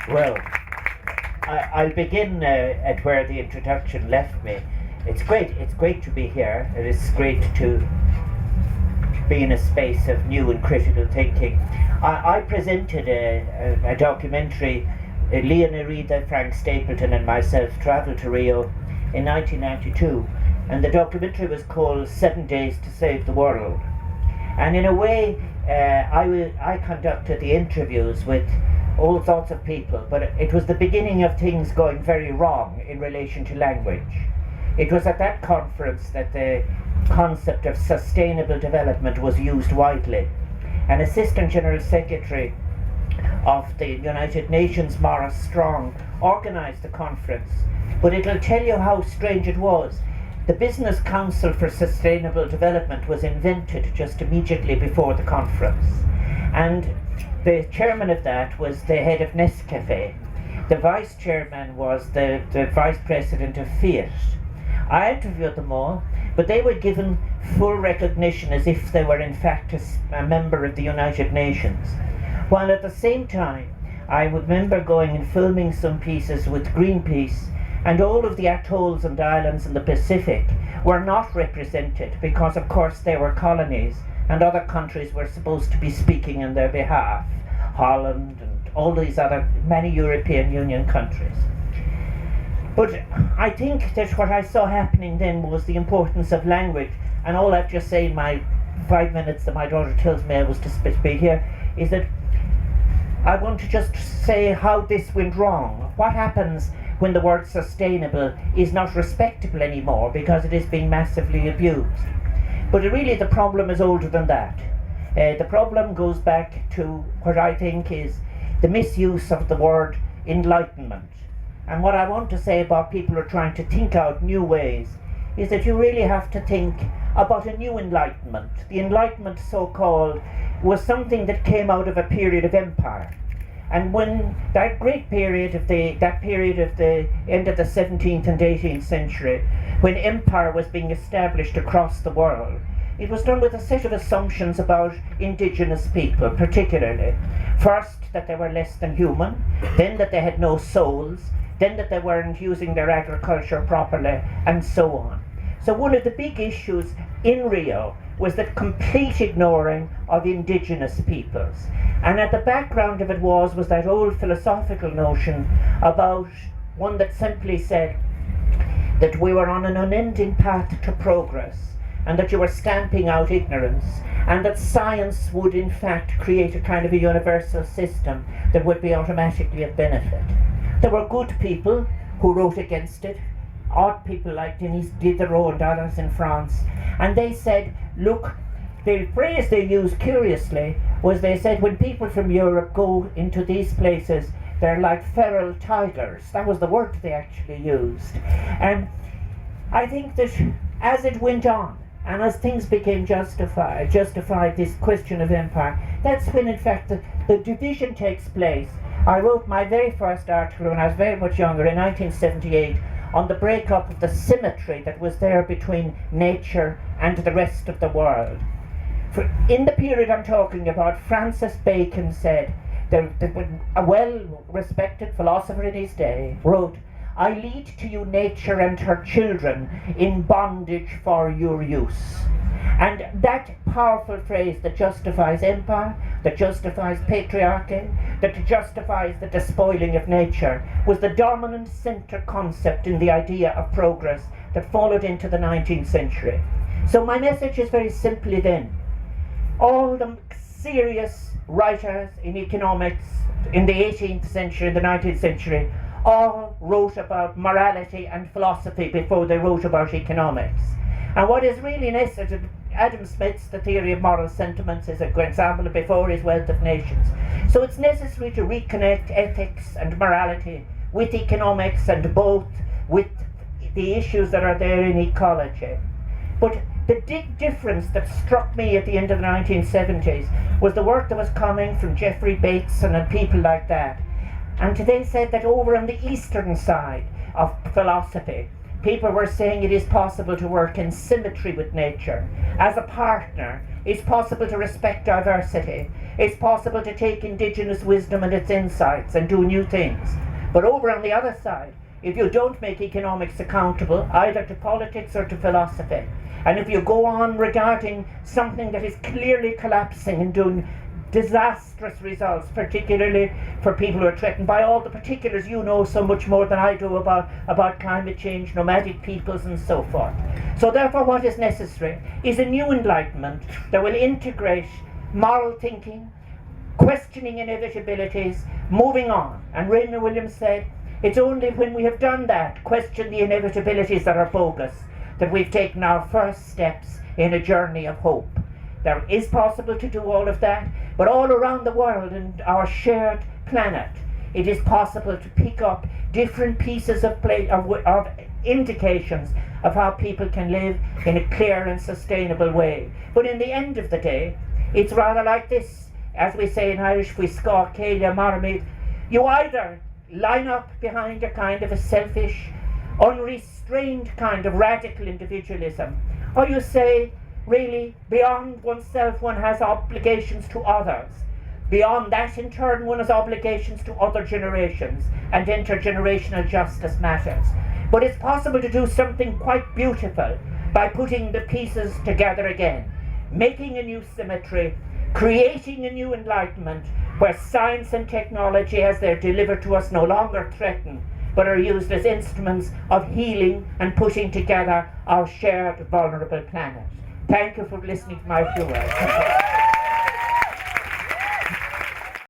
Well, I'll begin at where the introduction left me. It's great to be here. It is great to be in a space of new and critical thinking. I presented a documentary. Leona Rita, Frank Stapleton and myself travelled to Rio in 1992, and the documentary was called 7 Days to Save the World. And in a way, I conducted the interviews with all sorts of people, but it was the beginning of things going very wrong in relation to language. It was at that conference that the concept of sustainable development was used widely. An Assistant General Secretary of the United Nations, Maurice Strong, organised the conference, but it'll tell you how strange it was. The Business Council for Sustainable Development was invented just immediately before the conference, and the chairman of that was the head of Nescafe. The vice chairman was the vice president of Fiat. I interviewed them all, but they were given full recognition as if they were in fact a member of the United Nations. While at the same time, I remember going and filming some pieces with Greenpeace, and all of the atolls and islands in the Pacific were not represented because, of course, they were colonies and other countries were supposed to be speaking on their behalf. Holland and all these other, many European Union countries. But I think that what I saw happening then was the importance of language, and all I've just said in my 5 minutes that my daughter tells me I was to speak here is that I want to just say how this went wrong. What happens when the word sustainable is not respectable anymore because it is being massively abused? But really the problem is older than that. The problem goes back to what I think is the misuse of the word enlightenment. And what I want to say about people who are trying to think out new ways is that you really have to think about a new enlightenment. The enlightenment, so-called, was something that came out of a period of empire. And when that great period of the end of the 17th and 18th century, when empire was being established across the world, it was done with a set of assumptions about indigenous people, particularly. First, that they were less than human, then that they had no souls, then that they weren't using their agriculture properly, and so on. So one of the big issues in Rio was the complete ignoring of indigenous peoples. And at the background of it was that old philosophical notion about one that simply said that we were on an unending path to progress, and that you were stamping out ignorance, and that science would in fact create a kind of a universal system that would be automatically of benefit. There were good people who wrote against it, odd people like Denis Diderot and others in France, and they said, look, the phrase they used curiously was, they said, when people from Europe go into these places, they're like feral tigers. That was the word they actually used. And I think that as it went on, and as things became justified this question of empire, that's when in fact the division takes place. I wrote my very first article when I was very much younger, in 1978, on the breakup of the symmetry that was there between nature and the rest of the world. In the period I'm talking about, Francis Bacon said, a well-respected philosopher in his day, wrote, I lead to you nature and her children in bondage for your use. And that powerful phrase that justifies empire, that justifies patriarchy, that justifies the despoiling of nature, was the dominant centre concept in the idea of progress that followed into the 19th century. So my message is very simply then, all the serious writers in economics in the 18th century, the 19th century, all wrote about morality and philosophy before they wrote about economics. And what is really necessary, Adam Smith's The Theory of Moral Sentiments is a good example before his Wealth of Nations. So it's necessary to reconnect ethics and morality with economics, and both with the issues that are there in ecology. But the big difference that struck me at the end of the 1970s was the work that was coming from Geoffrey Bateson and people like that. And they said that over on the eastern side of philosophy, people were saying it is possible to work in symmetry with nature. As a partner, it's possible to respect diversity. It's possible to take indigenous wisdom and its insights and do new things. But over on the other side, if you don't make economics accountable, either to politics or to philosophy, and if you go on regarding something that is clearly collapsing and doing disastrous results, particularly for people who are threatened by all the particulars you know so much more than I do about climate change, nomadic peoples and so forth. So therefore what is necessary is a new enlightenment that will integrate moral thinking, questioning inevitabilities, moving on. And Raymond Williams said, it's only when we have done that, question the inevitabilities that are bogus, that we've taken our first steps in a journey of hope. There is possible to do all of that, but all around the world and our shared planet, it is possible to pick up different pieces of indications of how people can live in a clear and sustainable way. But in the end of the day, it's rather like this, as we say in Irish, we scar Céile Marmite. You either line up behind a kind of a selfish, unrestrained kind of radical individualism, or you say, really, beyond oneself, one has obligations to others. Beyond that, in turn, one has obligations to other generations, and intergenerational justice matters. But it's possible to do something quite beautiful by putting the pieces together again, making a new symmetry, creating a new enlightenment, where science and technology, as they're delivered to us, no longer threaten, but are used as instruments of healing and putting together our shared vulnerable planet. Thank you for listening to my few words.